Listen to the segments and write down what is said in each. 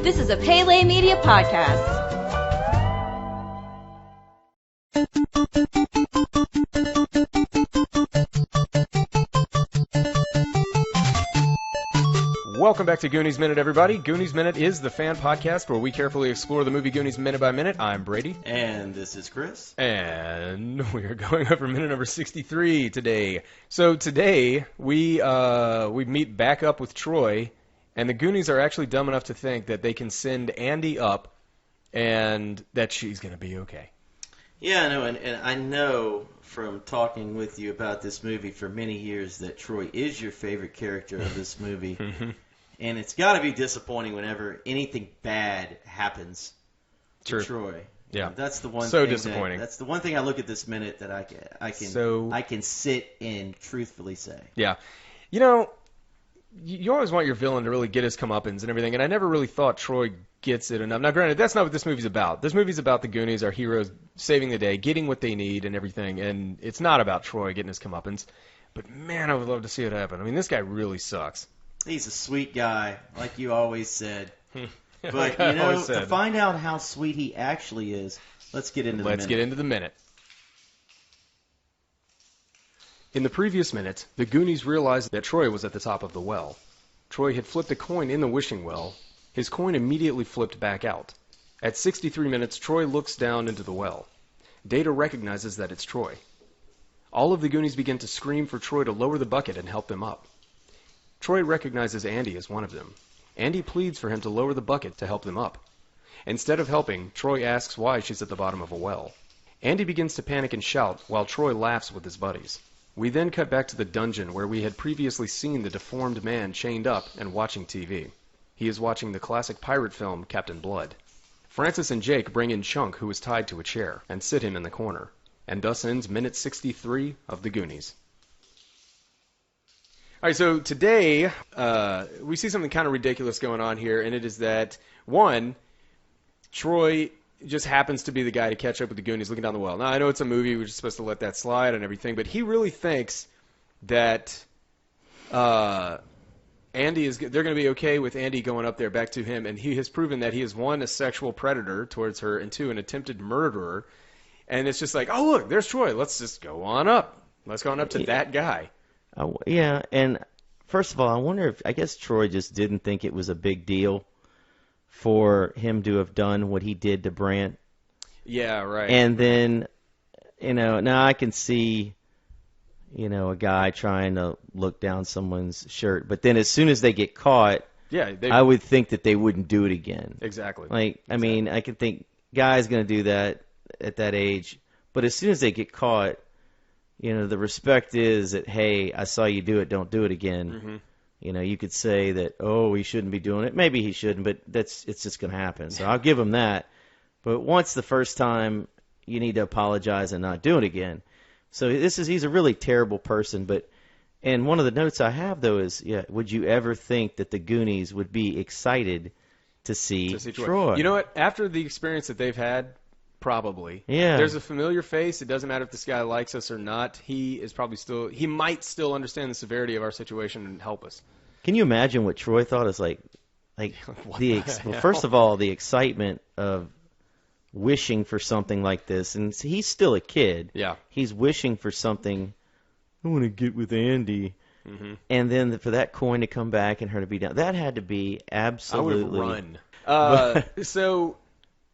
This is a Pele Media podcast. Welcome back to Goonies Minute, everybody. Goonies Minute is the fan podcast where we carefully explore the movie Goonies minute by minute. I'm Brady. And this is Chris. And we are going over minute number 63 today. So today we meet back up with Troy, and the Goonies are actually dumb enough to think that they can send Andy up and that she's going to be okay. Yeah, I know, and I know from talking with you about this movie for many years that Troy is your favorite character of this movie. And it's got to be disappointing whenever anything bad happens to Troy. Yeah, that's the one. So thing disappointing. That's the one thing I look at this minute that I can sit and truthfully say. Yeah, you know, you always want your villain to really get his comeuppance and everything, and I never really thought Troy gets it enough. Now, granted, that's not what this movie's about. This movie's about the Goonies, our heroes, saving the day, getting what they need and everything, and it's not about Troy getting his comeuppance. But man, I would love to see it happen. I mean, this guy really sucks. He's a sweet guy, like you always said. But, like to find out how sweet he actually is, let's get into the minute. Let's get into the minute. In the previous minute, the Goonies realized that Troy was at the top of the well. Troy had flipped a coin in the wishing well. His coin immediately flipped back out. At 63 minutes, Troy looks down into the well. Data recognizes that it's Troy. All of the Goonies begin to scream for Troy to lower the bucket and help them up. Troy recognizes Andy as one of them. Andy pleads for him to lower the bucket to help them up. Instead of helping, Troy asks why she's at the bottom of a well. Andy begins to panic and shout while Troy laughs with his buddies. We then cut back to the dungeon where we had previously seen the deformed man chained up and watching TV. He is watching the classic pirate film Captain Blood. Francis and Jake bring in Chunk, who is tied to a chair, and sit him in the corner. And thus ends minute 63 of the Goonies. All right, so today we see something kind of ridiculous going on here, and it is that, one, Troy just happens to be the guy to catch up with the Goonies looking down the well. Now, I know it's a movie, we're just supposed to let that slide and everything, but he really thinks that they're going to be okay with Andy going up there back to him, and he has proven that he is, one, a sexual predator towards her, and two, an attempted murderer. And it's just like, oh, look, there's Troy. Let's just go on up. Let's go on up to that guy. Yeah, and first of all, I wonder I guess Troy just didn't think it was a big deal for him to have done what he did to Brant. Yeah, right. And then, now I can see, a guy trying to look down someone's shirt, but then as soon as they get caught, I would think that they wouldn't do it again. Exactly. I mean, I can think guys going to do that at that age, but as soon as they get caught, the respect is that, hey, I saw you do it, don't do it again. Mm-hmm. You could say that, oh, he shouldn't be doing it. Maybe he shouldn't, but it's just going to happen. So I'll give him that. But once the first time, you need to apologize and not do it again. So he's a really terrible person. And one of the notes I have, though, is, would you ever think that the Goonies would be excited to see Troy? You know what? After the experience that they've had, probably. Yeah. There's a familiar face. It doesn't matter if this guy likes us or not. He might still understand the severity of our situation and help us. Can you imagine what Troy thought is like first of all, the excitement of wishing for something like this, and he's still a kid. Yeah. He's wishing for something. I want to get with Andy. Mm-hmm. And then for that coin to come back and her to be down, that had to be absolutely. I would run. So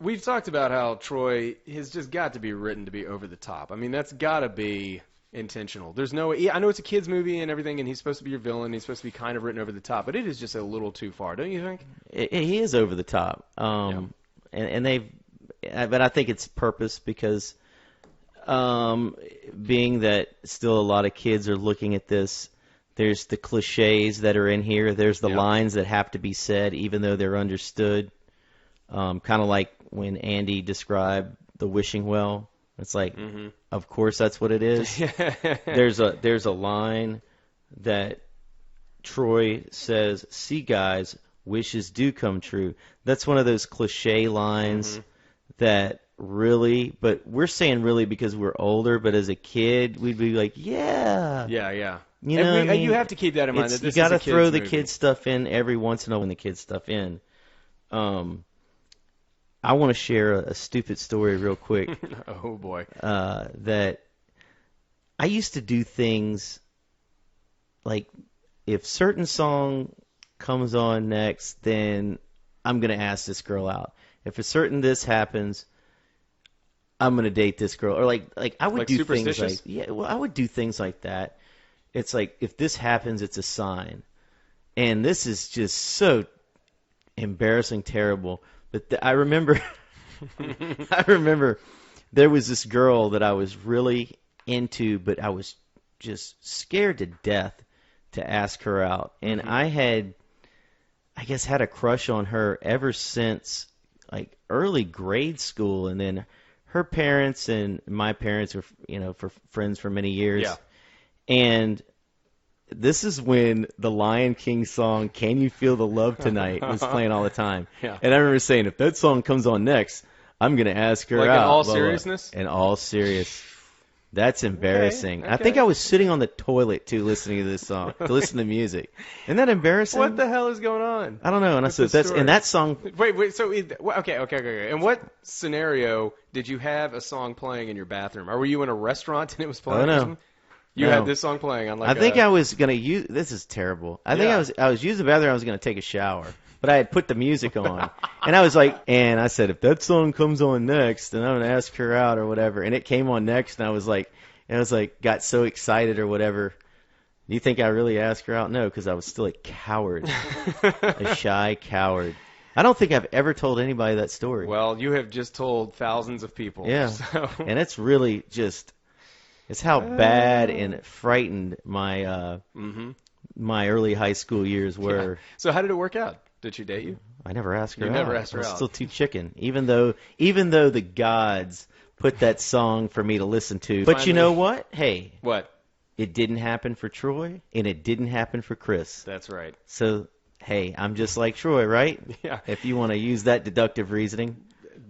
we've talked about how Troy has just got to be written to be over the top. I mean, that's got to be intentional. There's no way. I know it's a kid's movie and everything, and he's supposed to be your villain. He's supposed to be kind of written over the top, but it is just a little too far, don't you think? He is over the top. And but I think it's purpose because being that still a lot of kids are looking at this, there's the cliches that are in here. There's the lines that have to be said even though they're understood. Kind of like when Andy described the wishing well. It's like, of course that's what it is. There's a line that Troy says, "See, guys, wishes do come true." That's one of those cliche lines that really, but we're saying really because we're older, but as a kid, we'd be like, yeah. Yeah. You know what I mean? You have to keep that in mind. That this you got to is a throw the movie. kid stuff in every once in a while when the kid stuff in. I want to share a stupid story real quick. Oh boy. That I used to do things like if certain song comes on next, then I'm gonna ask this girl out. If a certain this happens, I'm gonna date this girl. Or like I would Like do things superstitious? like I would do things like that. It's like if this happens, it's a sign. And this is just so embarrassing, terrible. But I remember, I remember there was this girl that I was really into, but I was just scared to death to ask her out. And I guess, had a crush on her ever since like early grade school. And then her parents and my parents were, for friends for many years. Yeah. And this is when the Lion King song "Can You Feel the Love Tonight" was playing all the time. Yeah. And I remember saying, if that song comes on next, I'm going to ask her Like out. in all blah, blah. seriousness? In all serious. That's embarrassing. I okay. think I was sitting on the toilet, too, listening to this song, to listen to music. Isn't that embarrassing? What the hell is going on? I don't know. And I with said, this story? and that song, Wait. So, okay. In what scenario did you have a song playing in your bathroom? Or were you in a restaurant and it was playing? Oh, no. or something? You No. had this song playing on like I think I was going to use, this is terrible. I think Yeah. I was using the bathroom, I was going to take a shower. But I had put the music on. And I was like, and I said, if that song comes on next, then I'm going to ask her out or whatever. And it came on next, and I was like, got so excited or whatever. Do you think I really asked her out? No, because I was still a coward, a shy coward. I don't think I've ever told anybody that story. Well, you have just told thousands of people. Yeah. So. And it's really just, it's how bad and frightened my my early high school years were. Yeah. So how did it work out? Did she date you? I never asked her You out. never asked her I was out. still too chicken, even though the gods put that song for me to listen to. But you Finally. know what? Hey, What? it didn't happen for Troy, and it didn't happen for Chris. That's right. So, hey, I'm just like Troy, right? Yeah. If you want to use that deductive reasoning.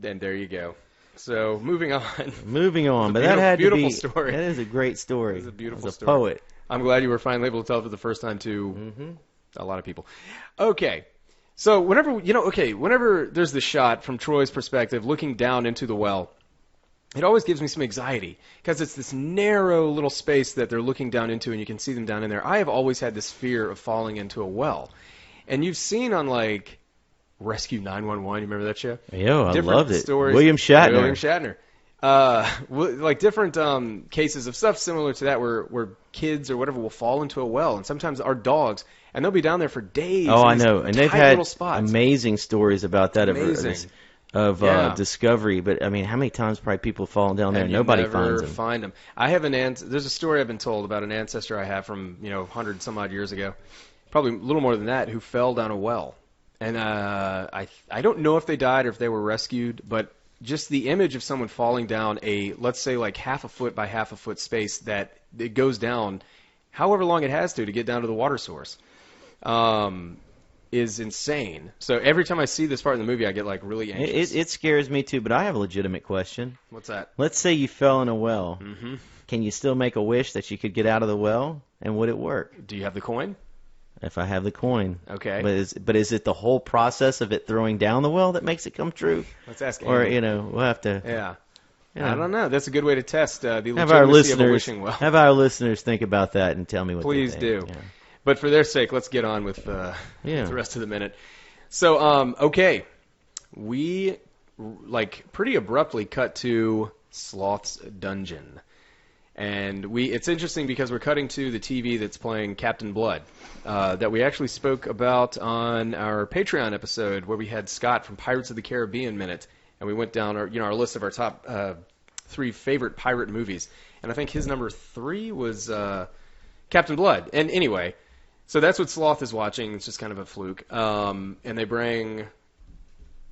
And there you go. So moving on. Moving on, It's but a that had to beautiful be. story. That is a great story. It is a beautiful As a story. poet. I'm glad you were finally able to tell it for the first time to a lot of people. Okay. So whenever there's this shot from Troy's perspective looking down into the well, it always gives me some anxiety because it's this narrow little space that they're looking down into and you can see them down in there. I have always had this fear of falling into a well. And you've seen on like Rescue 911, you remember that show? Yo, I Different loved it. stories. William Shatner. William Shatner. Like different cases of stuff similar to that where kids or whatever will fall into a well, and sometimes our dogs, and they'll be down there for days. Oh, in I these know. And they've tight had little spots. amazing stories about that Amazing. of Yeah. discovery. But, I mean, how many times probably people falling down there and you nobody never finds them? find them. I have there's a story I've been told about an ancestor I have from 100 some odd years ago, probably a little more than that, who fell down a well. And I don't know if they died or if they were rescued, but just the image of someone falling down let's say like half a foot by half a foot space that it goes down however long it has to get down to the water source is insane. So every time I see this part in the movie, I get like really anxious. It scares me too, but I have a legitimate question. What's that? Let's say you fell in a well. Mm-hmm. Can you still make a wish that you could get out of the well? And would it work? Do you have the coin? If I have the coin. Okay. But is it the whole process of it throwing down the well that makes it come true? Let's ask Or, Andy. we'll have to... Yeah. Yeah. I don't know. That's a good way to test the Have our legitimacy of a listeners wishing well. have our listeners think about that and tell me what Please they do. think. Yeah. But for their sake, let's get on with the rest of the minute. So, okay. We, pretty abruptly cut to Sloth's dungeon. And it's interesting because we're cutting to the TV that's playing Captain Blood, that we actually spoke about on our Patreon episode where we had Scott from Pirates of the Caribbean Minute, and we went down our list of our top 3 favorite pirate movies. And I think his number 3 was Captain Blood. And anyway, so that's what Sloth is watching. It's just kind of a fluke. And they bring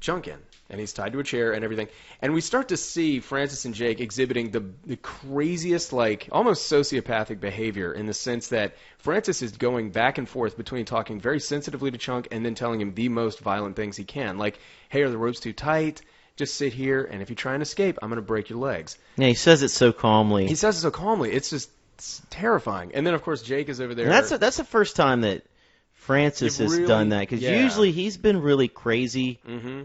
Chunk in, and he's tied to a chair and everything. And we start to see Francis and Jake exhibiting the craziest, almost sociopathic behavior in the sense that Francis is going back and forth between talking very sensitively to Chunk and then telling him the most violent things he can. Like, hey, are the ropes too tight? Just sit here, and if you try and escape, I'm going to break your legs. Yeah, he says it so calmly. He says it so calmly. It's terrifying. And then, of course, Jake is over there. And that's the first time that Francis has really- done that, because yeah. usually he's been really crazy, Mm-hmm.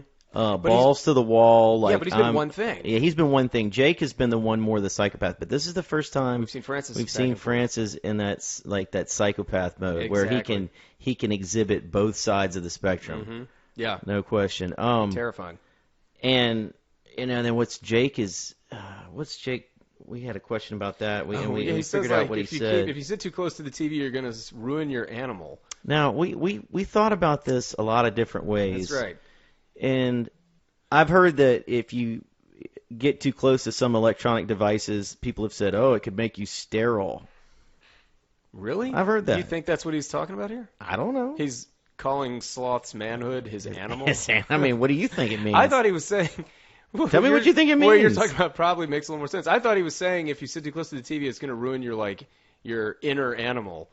balls to the wall. Like, Yeah, but he's been one thing. Yeah, he's been one thing. Jake has been the one more the psychopath, but this is the first time We've seen Francis. we've back seen and forth. Francis in that psychopath mode where Exactly. he can exhibit both sides of the spectrum. Mm-hmm. Yeah, No question. terrifying. And then what's Jake? We had a question about that. We he says, figured out like, what he if you said. if you sit too close to the TV, you're going to ruin your animal. Now we thought about this a lot of different ways. That's right. And I've heard that if you get too close to some electronic devices, people have said, "Oh, it could make you sterile." Really? I've heard that. Do you think that's what he's talking about here? I don't know. He's calling Sloth's manhood his animal. I mean, what do you think it means? I thought he was saying. Tell me what you think it What you're means. talking about probably makes a little more sense. I thought he was saying if you sit too close to the TV, it's going to ruin your inner animal.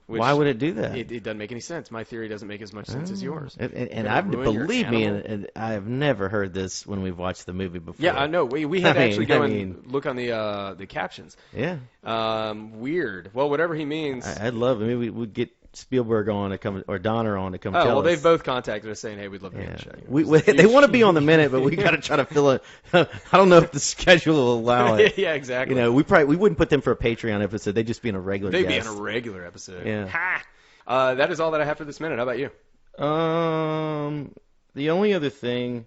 Which Why would it do that? It doesn't make any sense. My theory doesn't make as much sense as yours. And Gonna I've ruin your believe me, animal? and I have never heard this when we've watched the movie before. Yeah, I know. We had to I mean- actually go I and mean- look on the captions. Yeah, Weird. Well, whatever he means. I'd love. I mean, we'd get Spielberg on to come, or Donner on to come. Oh, tell well, us. they've both contacted us saying, hey, we'd love to be on Yeah. the show. They want to be on the minute, but we got to try to fill it. I don't know if the schedule will allow it. Yeah, exactly. You know, we wouldn't put them for a Patreon episode. They'd just be in a regular They'd guest. be in a regular episode. Yeah. Ha! That is all that I have for this minute. How about you? The only other thing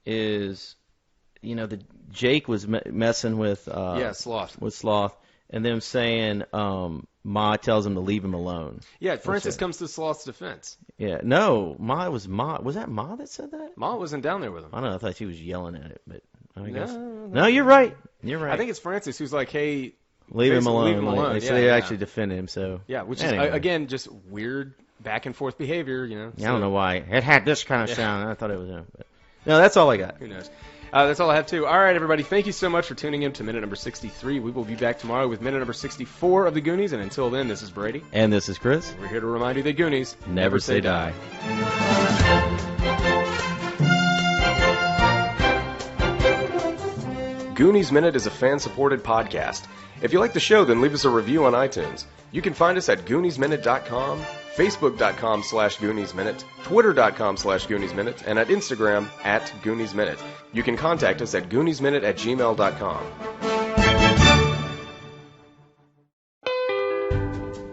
is, the Jake was messing with Sloth. with Sloth, and them saying Ma tells him to leave him alone. Yeah, Francis it. comes to Sloth's defense. Yeah, no, Ma. Was that Ma that said that? Ma wasn't down there with him. I don't know. I thought she was yelling at it, but I guess No. no. You're right. You're right. I think it's Francis who's like, hey, leave him basically alone. leave him alone. So Yeah, they yeah. actually defended him. So yeah, which Anyway. is, again, just weird back and forth behavior, I don't know why it had this kind of sound. I thought it was. But no, that's all I got. Who knows? That's all I have, too. All right, everybody. Thank you so much for tuning in to minute number 63. We will be back tomorrow with minute number 64 of the Goonies. And until then, this is Brady. And this is Chris. We're here to remind you that Goonies Never say die. Goonies Minute is a fan-supported podcast. If you like the show, then leave us a review on iTunes. You can find us at GooniesMinute.com, Facebook.com/GooniesMinute, Twitter.com/GooniesMinute, and at Instagram @GooniesMinute. You can contact us at GooniesMinute@gmail.com.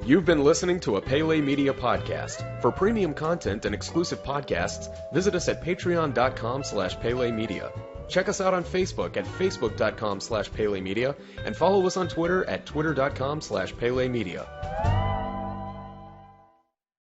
You've been listening to a Pele Media podcast. For premium content and exclusive podcasts, visit us at patreon.com/Pele Media. Check us out on Facebook at facebook.com/Pele Media and follow us on Twitter at twitter.com/Pele Media.